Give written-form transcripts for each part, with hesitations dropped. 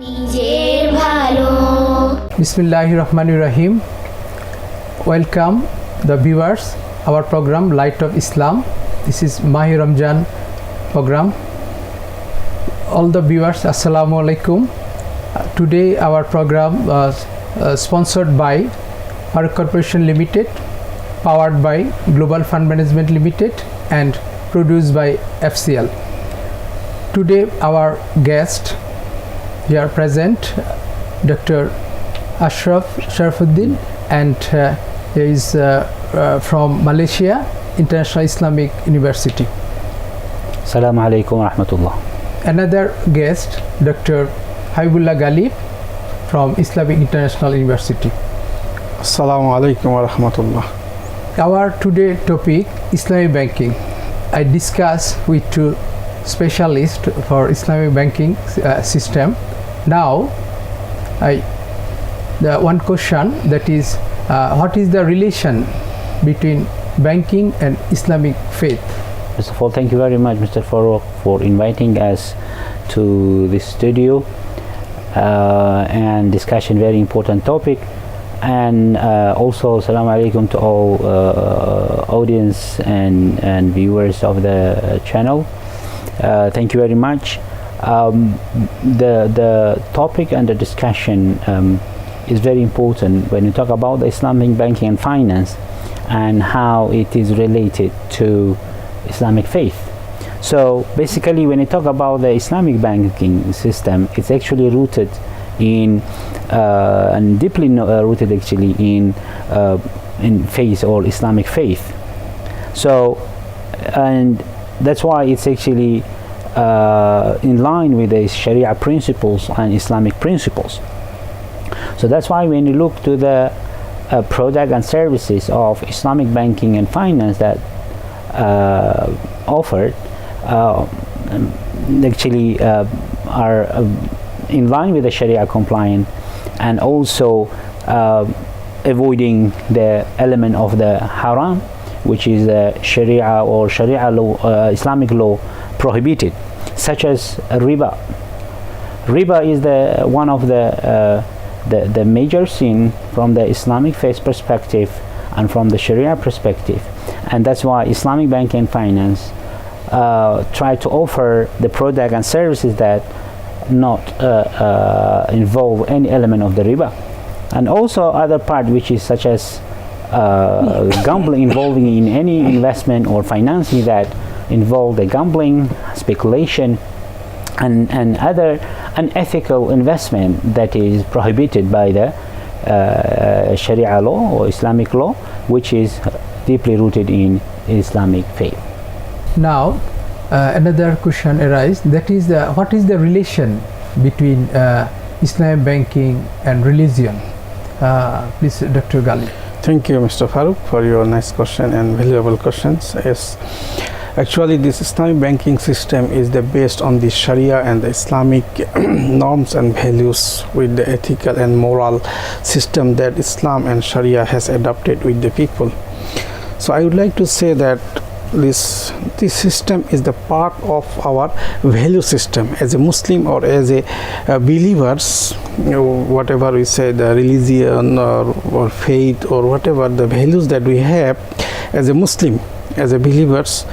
Bismillahirrahmanirrahim. Welcome the viewers our program Light of Islam. This is Mahi Ramjan program. All the viewers, Assalamu alaikum. Today our program was sponsored by our Corporation Limited, powered by Global Fund Management Limited and produced by FCL. Today our guest here present Dr. Ashraf Sharafuddin, and he is from Malaysia International Islamic University. Assalamu alaikum wa rahmatullah. Another guest, Dr. Habibullah Galib from Islamic International University. Assalamu alaikum wa rahmatullah. Our today topic, Islamic banking. I discuss with two specialists for Islamic banking system. Now the one question, that is what is the relation between banking and Islamic faith? First of all, thank you very much, Mr. Farouk, for inviting us to this studio and discussion very important topic. And also, Assalamu alaikum to all audience and viewers of the channel. Thank you very much. The topic and the discussion is very important when you talk about the Islamic banking and finance and how it is related to Islamic faith. So basically, when you talk about the Islamic banking system, it's actually rooted in and deeply rooted actually in faith or Islamic faith. So, and that's why it's actually in line with the Sharia principles and Islamic principles. So that's why when you look to the product and services of Islamic banking and finance that offered actually are in line with the Sharia compliant, and also avoiding the element of the haram, which is the Sharia or Sharia law, Islamic law prohibited, such as riba. Riba is the one of the major sin from the Islamic faith perspective and from the Sharia perspective, and that's why Islamic banking and finance try to offer the product and services that not involve any element of the riba, and also other part which is such as gambling, involving in any investment or financing that involve the gambling, speculation, and other unethical investment that is prohibited by the Sharia law or Islamic law, which is deeply rooted in Islamic faith. Now another question arises, that is what is the relation between Islamic banking and religion? Please, Dr. Gali. Thank you, Mr. Farouk, for your nice question and valuable questions. Yes, actually this Islamic banking system is based on the Sharia and the Islamic norms and values, with the ethical and moral system that Islam and Sharia has adopted with the people. So I would like to say that this system is the part of our value system as a Muslim or as a believers, whatever we say, the religion or faith or whatever the values that we have as a Muslim, as a believers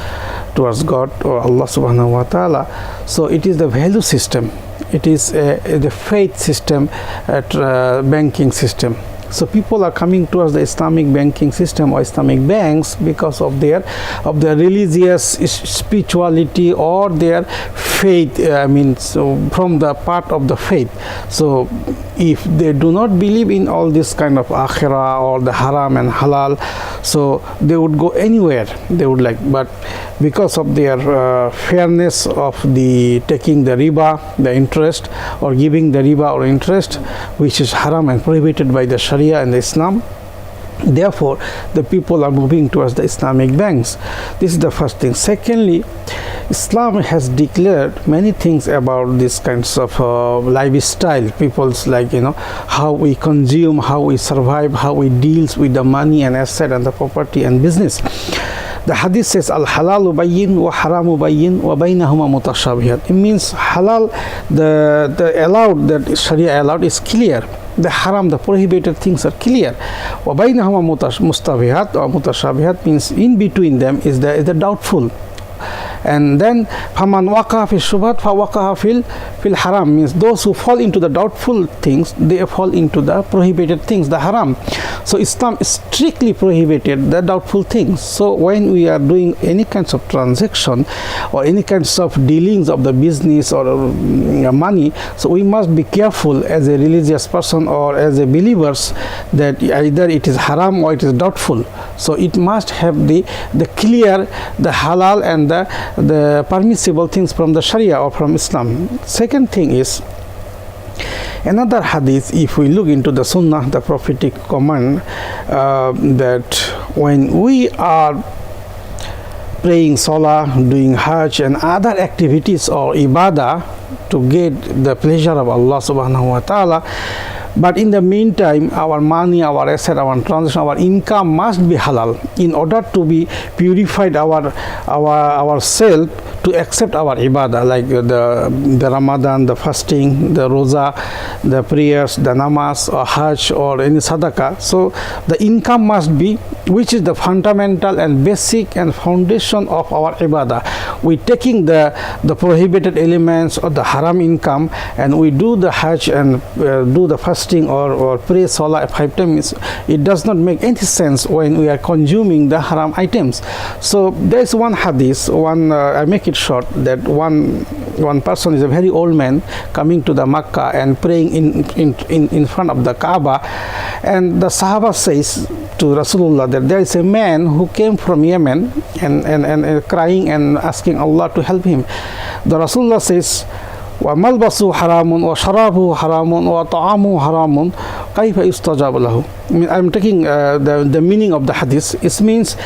towards God or Allah subhanahu wa ta'ala. So it is the value system, it is the faith system, banking system. So people are coming towards the Islamic banking system or Islamic banks because of their religious spirituality or their faith. So from the part of the faith. So if they do not believe in all this kind of akhirah or the haram and halal, so they would go anywhere they would like. But because of their fairness of the taking the riba, the interest, or giving the riba or interest, which is haram and prohibited by the Sharia and the Islam, therefore the people are moving towards the Islamic banks. This is the first thing. Secondly, Islam has declared many things about these kinds of lifestyle. People's how we consume, how we survive, how we deals with the money and asset and the property and business. The hadith says al-halalu bayyin wa haramu bayyin wa baynahuma mutashabihat. It means halal, the allowed, that Sharia allowed is clear. The haram, the prohibited things are clear. Wa baynahuma mustabihat or mutashabihat means in between them is the doubtful. And then faman waqa'a fi shubhat fa waqa'a fil haram means those who fall into the doubtful things, they fall into the prohibited things, the haram. So Islam strictly prohibited the doubtful things. So when we are doing any kinds of transaction or any kinds of dealings of the business or money, so we must be careful as a religious person or as a believers that either it is haram or it is doubtful. So it must have the clear, the halal and the permissible things from the Sharia or from Islam. Second thing is another hadith. If we look into the Sunnah, the prophetic command that when we are praying Salah, doing Hajj and other activities or ibadah to get the pleasure of Allah subhanahu wa ta'ala, but in the meantime our money, our asset, our transaction, our income must be halal in order to be purified our self to accept our ibadah, like the Ramadan, the fasting, the roza, the prayers, the namaz or hajj or any sadaqah. So the income must be, which is the fundamental and basic and foundation of our ibadah. We taking the prohibited elements or the haram income and we do the hajj and do the fasting or pray salah 5 times. It does not make any sense when we are consuming the haram items. So there is one hadith, I make it short, that one person is a very old man coming to the Makkah and praying in front of the Kaaba, and the Sahaba says to Rasulullah that there is a man who came from Yemen and crying and asking Allah to help him. The Rasulullah says, وَمَلْبَسُ حَرَامٌ وَشَرَابُهُ حَرَامٌ وَطَعَامُهُ حَرَامٌ كَيْفَ يُسْتَجَابُ لَهُ. I'm taking the meaning of the hadith. It means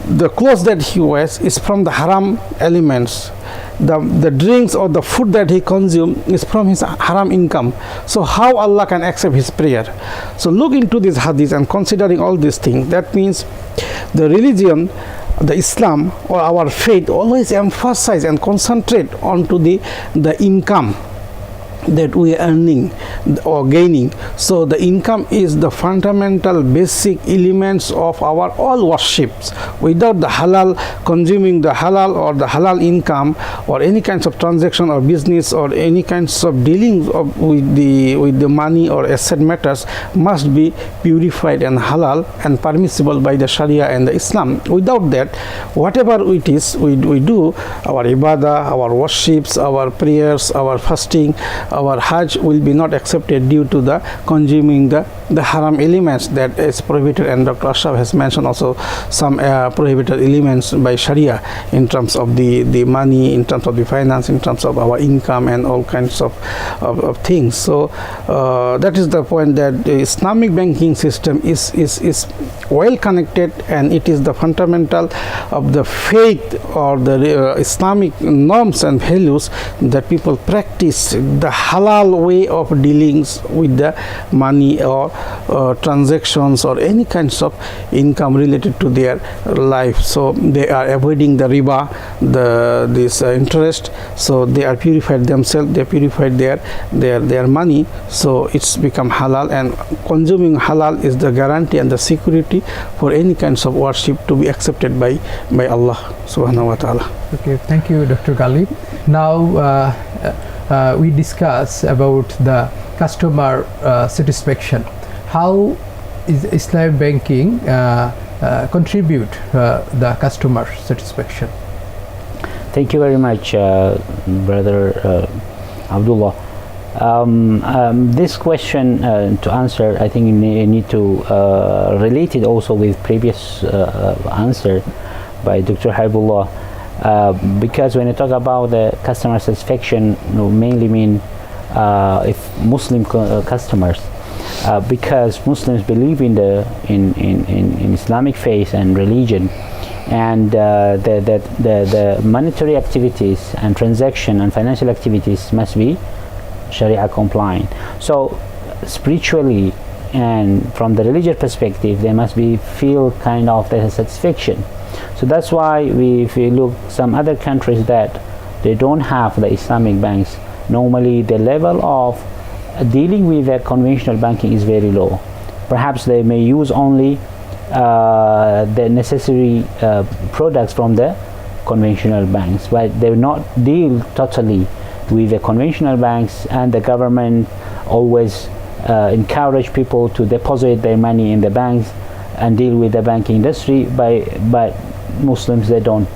the clothes that he wears is from the haram elements. The drinks or the food that he consumes is from his haram income. So how Allah can accept his prayer? So look into this hadith and considering all these things, that means the religion, the Islam or our faith always emphasize and concentrate onto the income that we are earning or gaining. So the income is the fundamental basic elements of our all worships. Without the halal, consuming the halal or the halal income or any kinds of transaction or business or any kinds of dealings with the money or asset matters must be purified and halal and permissible by the Sharia and the Islam. Without that, whatever it is we do, our ibadah, our worships, our prayers, our fasting, our hajj will be not accepted due to the consuming the haram elements that is prohibited. And Dr. Ashraf has mentioned also some prohibited elements by Sharia in terms of the money, in terms of the finance, in terms of our income and all kinds of things. So that is the point, that the Islamic banking system is well connected and it is the fundamental of the faith or the Islamic norms and values that people practice the halal way of dealings with the money or transactions or any kinds of income related to their life. So they are avoiding the riba, this interest. So they are purified themselves, they purified their money. So it's become halal, and consuming halal is the guarantee and the security for any kinds of worship to be accepted by Allah subhanahu wa ta'ala. Okay, thank you, Dr. Ghalib. Now we discuss about the customer satisfaction. How is Islamic banking contribute the customer satisfaction? Thank you very much, Brother Abdullah. This question to answer, I think you need to relate it also with previous answer by Dr. Habibullah. Because when you talk about the customer satisfaction, mainly mean if Muslim customers, because Muslims believe in Islamic faith and religion, and the monetary activities and transaction and financial activities must be Sharia compliant. So spiritually and from the religious perspective, they must be feel kind of the satisfaction. So that's why if we look some other countries that they don't have the Islamic banks, normally the level of dealing with the conventional banking is very low. Perhaps they may use only the necessary products from the conventional banks, but they will not deal totally with the conventional banks, and the government always encourage people to deposit their money in the banks and deal with the banking industry, but Muslims, they don't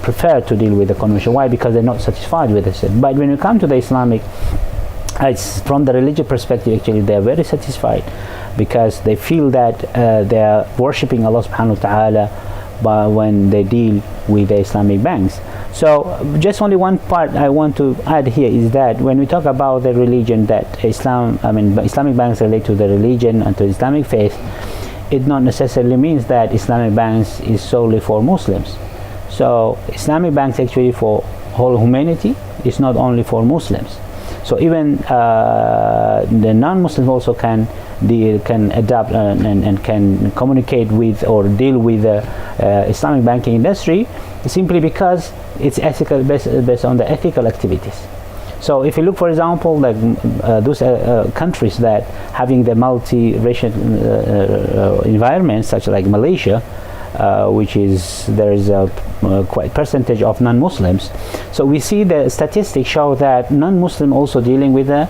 prefer to deal with the conventional. Why? Because they're not satisfied with it. But when you come to the Islamic, it's from the religious perspective, actually they are very satisfied, because they feel that they are worshipping Allah subhanahu wa ta'ala when they deal with the Islamic banks. So just only one part I want to add here is that when we talk about the religion, that Islamic banks relate to the religion and to Islamic faith, it not necessarily means that Islamic banks is solely for Muslims. So Islamic banks actually for whole humanity, it's not only for Muslims. So even the non-Muslims also can adapt and can communicate with or deal with the Islamic banking industry, simply because it's ethical, based on the ethical activities. So if you look, for example, like those countries that having the multi-racial environment, such like Malaysia, which is there is a quite percentage of non-Muslims. So we see the statistics show that non-Muslim also dealing with the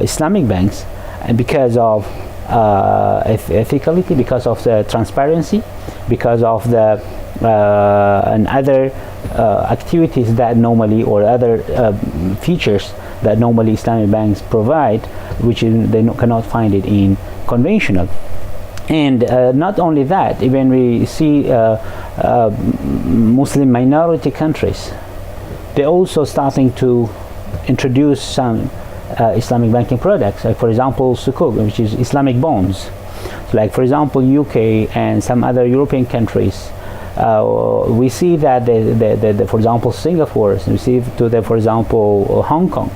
Islamic banks, and because of ethicality, because of the transparency, because of the and other activities that normally, or other features that normally Islamic banks provide, which they cannot find it in conventional. And not only that, even we see Muslim minority countries, they're also starting to introduce some Islamic banking products, like for example Sukuk, which is Islamic bonds. So like for example UK and some other European countries, we see that for example Singapore, we see for example Hong Kong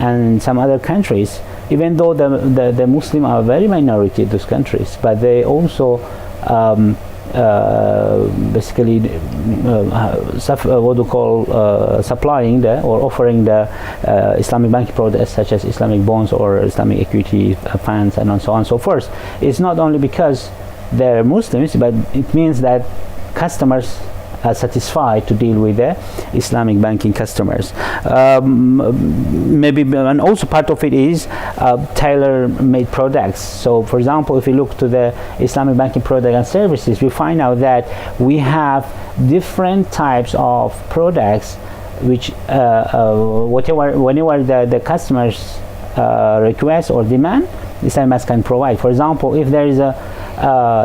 and some other countries, even though the Muslim are very minority in those countries, but they also basically what we call supplying or offering the Islamic banking products such as Islamic bonds or Islamic equity funds and so on and so forth. It's not only because they're Muslims, but it means that customers are satisfied to deal with the Islamic banking customers. Maybe, and also part of it is tailor-made products. So for example, if you look to the Islamic banking product and services, we find out that we have different types of products which whenever the customers request or demand, Islamic banks can provide. For example, if there is a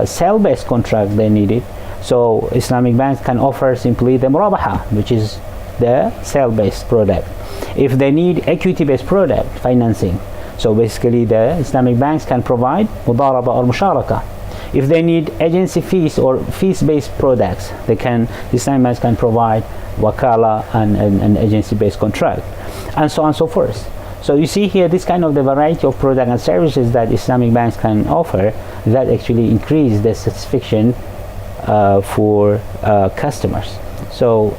sale-based contract they need it, so Islamic banks can offer simply the murabaha, which is the sale-based product. If they need equity-based product financing, so basically the Islamic banks can provide mudaraba or musharaka. If they need agency fees or fees-based products, Islamic banks can provide wakala and agency-based contract, and so on and so forth. So you see here this kind of the variety of products and services that Islamic banks can offer, that actually increase the satisfaction for customers. So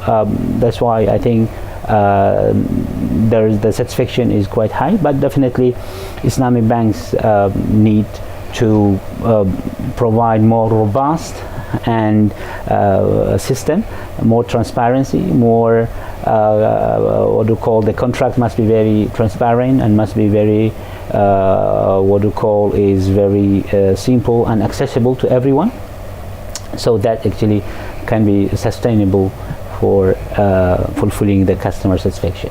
that's why I think the satisfaction is quite high, but definitely Islamic banks need to provide more robust and system, more transparency, more what do you call, the contract must be very transparent and must be very what do you call is very simple and accessible to everyone, so that actually can be sustainable for fulfilling the customer satisfaction.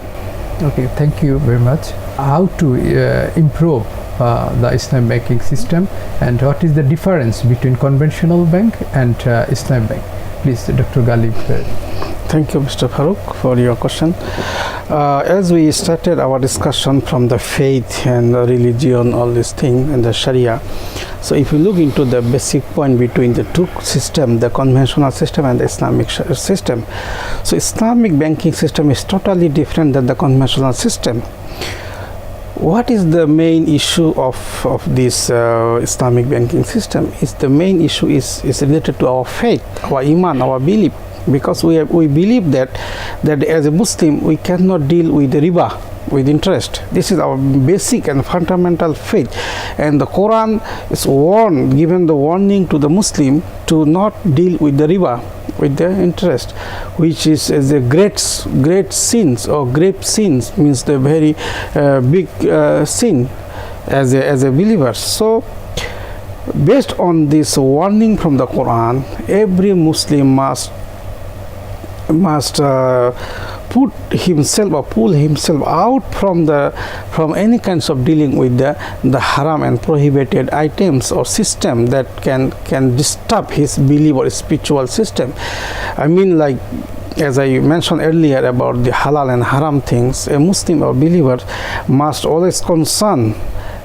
Okay, thank you very much. How to improve the Islamic banking system, and what is the difference between conventional bank and Islamic bank? Please, Dr. Ghalib. Thank you, Mr. Farooq, for your question. As we started our discussion from the faith and the religion, all these things, and the Sharia. So if you look into the basic point between the two systems, the conventional system and the Islamic system, so Islamic banking system is totally different than the conventional system. what is the main issue of this Islamic banking system? Is the main issue is related to our faith, our iman, our belief, because we believe that as a Muslim we cannot deal with the riba, with interest. This is our basic and fundamental faith, and the Quran is given the warning to the Muslim to not deal with the riba, with the interest, which is a great sins, or grave sins, means the very big sin as a believer. So based on this warning from the Quran, every Muslim must put himself or pull himself out from any kinds of dealing with the haram and prohibited items or system that can disturb his belief or spiritual system. I mean, like as I mentioned earlier about the halal and haram things, a Muslim or believer must always concern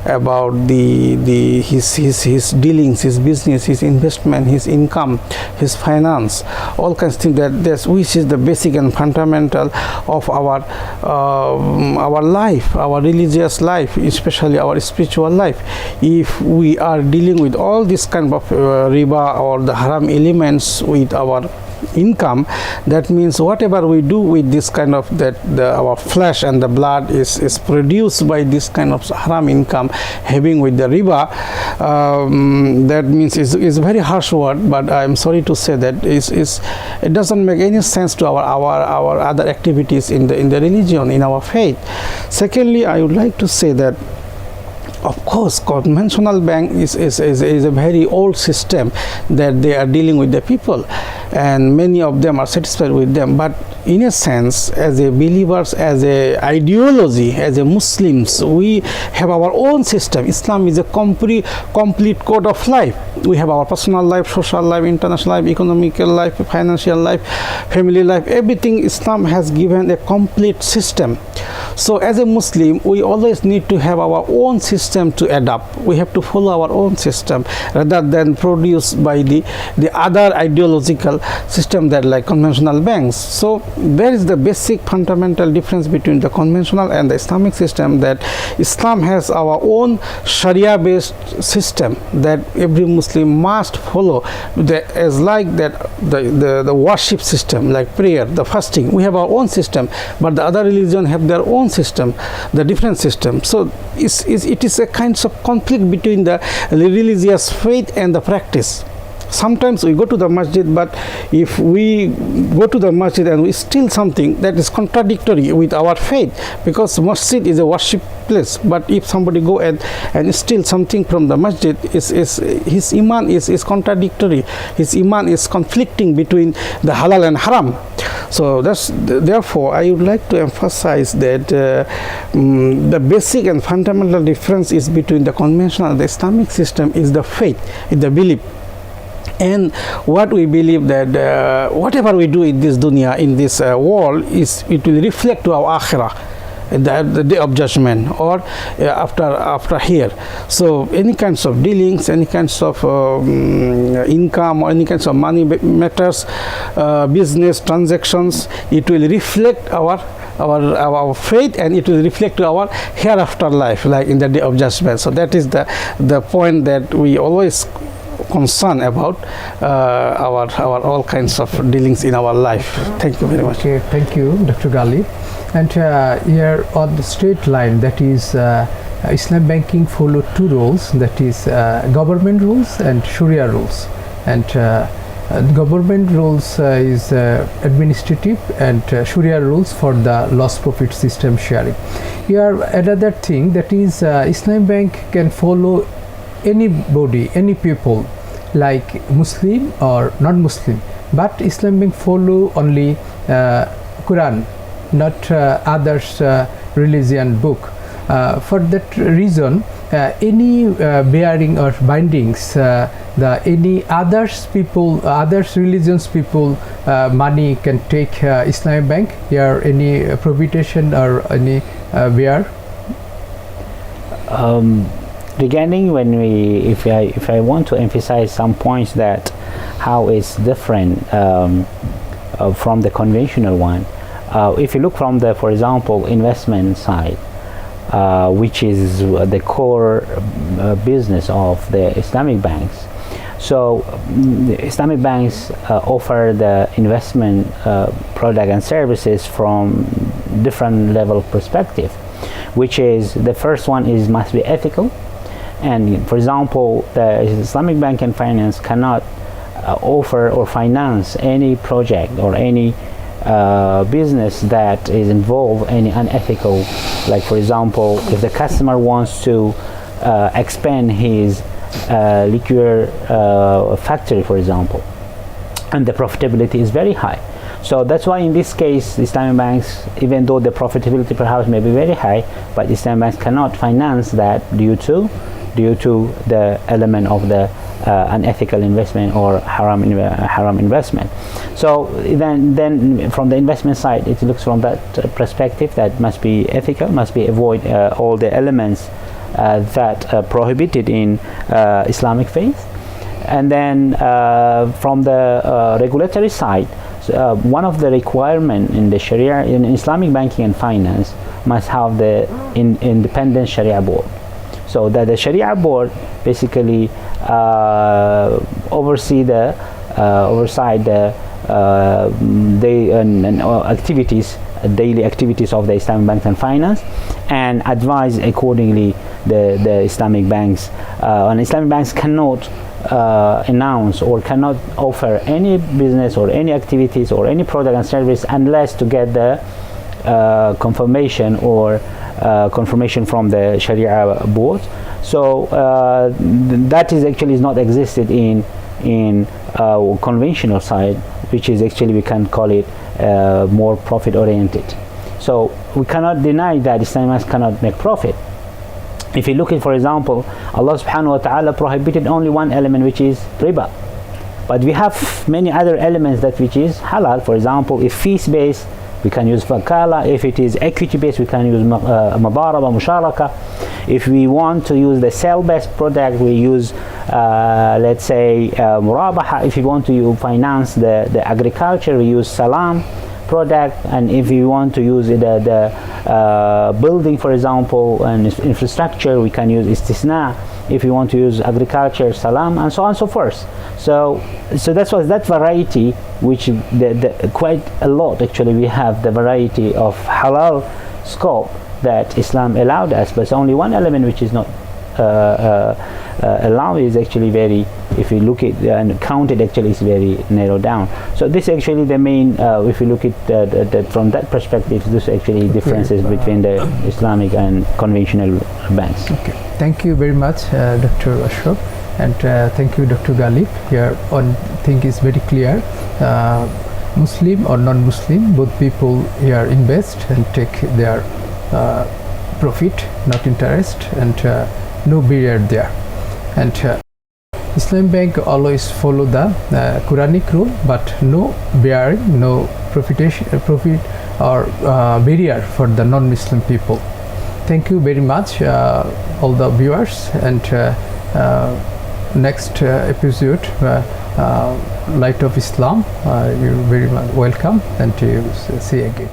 about his dealings, his business, his investment, his income, his finance, all kinds of things which is the basic and fundamental of our life, our religious life, especially our spiritual life. If we are dealing with all this kind of riba or the haram elements with our income, that means whatever we do with this kind of our flesh and the blood is produced by this kind of haram income having with the riba, that means is very harsh word, but I'm sorry to say that it doesn't make any sense to our other activities in the religion, in our faith. Secondly, I would like to say that of course conventional bank is a very old system that they are dealing with the people, and many of them are satisfied with them, but in a sense, as a believers, as a ideology, as a Muslims, we have our own system. Islam is a complete code of life. We have our personal life, social life, international life, economical life, financial life, family life, everything. Islam has given a complete system. So as a Muslim, we always need to have our own system to adapt. We have to follow our own system rather than produced by the other ideological system that like conventional banks. So there is the basic fundamental difference between the conventional and the Islamic system, that Islam has our own Sharia based system that every Muslim must follow, as like that the worship system, like prayer, the fasting. We have our own system, but the other religion have their own system, the different system. So it is a kind of conflict between the religious faith and the practice. Sometimes we go to the masjid, but if we go to the masjid and we steal something, that is contradictory with our faith, because masjid is a worship place. But if somebody go and steal something from the masjid, his iman is contradictory. His iman is conflicting between the halal and haram. So therefore I would like to emphasize that the basic and fundamental difference is between the conventional and the Islamic system is the faith, is the belief. And what we believe that whatever we do in this dunya, in this world, it will reflect to our akhirah, the day of judgment, or after here. So any kinds of dealings, any kinds of income, or any kinds of money matters, business transactions, it will reflect our faith, and it will reflect to our hereafter life, like in the day of judgment. So that is the point that we always concern about our all kinds of dealings in our life. Thank you very much. Okay, thank you, Dr. Gali. And here on the straight line, that is Islam banking follow two rules, that is government rules and Sharia rules. And government rules is administrative, and Sharia rules for the loss profit system sharing. Here another thing, that is Islam bank can follow anybody, any people, like Muslim or not Muslim, but Islam bank follow only Quran, not others religion book. For that reason, any bearing or bindings, any others religions people money can take Islamic bank. Here any prohibition or any bear? Regarding if I want to emphasize some points that how it's different from the conventional one. If you look from the, for example, investment side, which is the core business of the Islamic banks. So Islamic banks offer the investment product and services from different level perspective, which is the first one is must be ethical. And for example, the Islamic bank and finance cannot offer or finance any project or any business that is involved any unethical, like for example, if the customer wants to expand his liquor factory, for example, and the profitability is very high. So that's why in this case, Islamic banks, even though the profitability perhaps may be very high, but Islamic banks cannot finance that due to the element of the unethical investment or haram investment. So then from the investment side, it looks from that perspective that must be ethical, must be avoid all the elements that prohibited in Islamic faith. And then from the regulatory side, one of the requirement in the Sharia in Islamic banking and finance must have the independent Sharia board. So that the Sharia board basically oversight the activities, daily activities of the Islamic banks and finance, and advise accordingly the Islamic banks. And Islamic banks cannot announce or cannot offer any business or any activities or any product and service unless to get the confirmation or confirmation from the Sharia board. So that is actually is not existed in conventional side, which is actually we can call it more profit oriented. So we cannot deny that Islamic cannot make profit. If you look at, for example, Allah subhanahu wa ta'ala prohibited only one element, which is riba, but we have many other elements that which is halal. For example, if fees based, we can use fakala. If it is equity based, we can use mabaraba, musharaka. If we want to use the sale based product, we use let's say murabaha. If you want to finance the agriculture, we use salam product. And if you want to use the building, for example, and infrastructure, we can use istisna. If you want to use agriculture, salam, and so on and so forth. So that was that variety, which quite a lot actually. We have the variety of halal scope that Islam allowed us, but only one element which is not allowed is actually very, if you look at and count it, actually is very narrowed down. So this actually the main, if you look at from that perspective, this actually differences between the Islamic and conventional banks. Okay, thank you very much, Dr. Ashraf, and thank you, Dr. Galib. Here one thing is very clear. Muslim or non-Muslim, both people here invest and take their profit, not interest, and no barrier there. And Islam Bank always follow the Quranic rule, but no bearing, no profit or barrier for the non-Muslim people. Thank you very much, all the viewers, and next episode, Light of Islam, you're very much welcome, and to see again.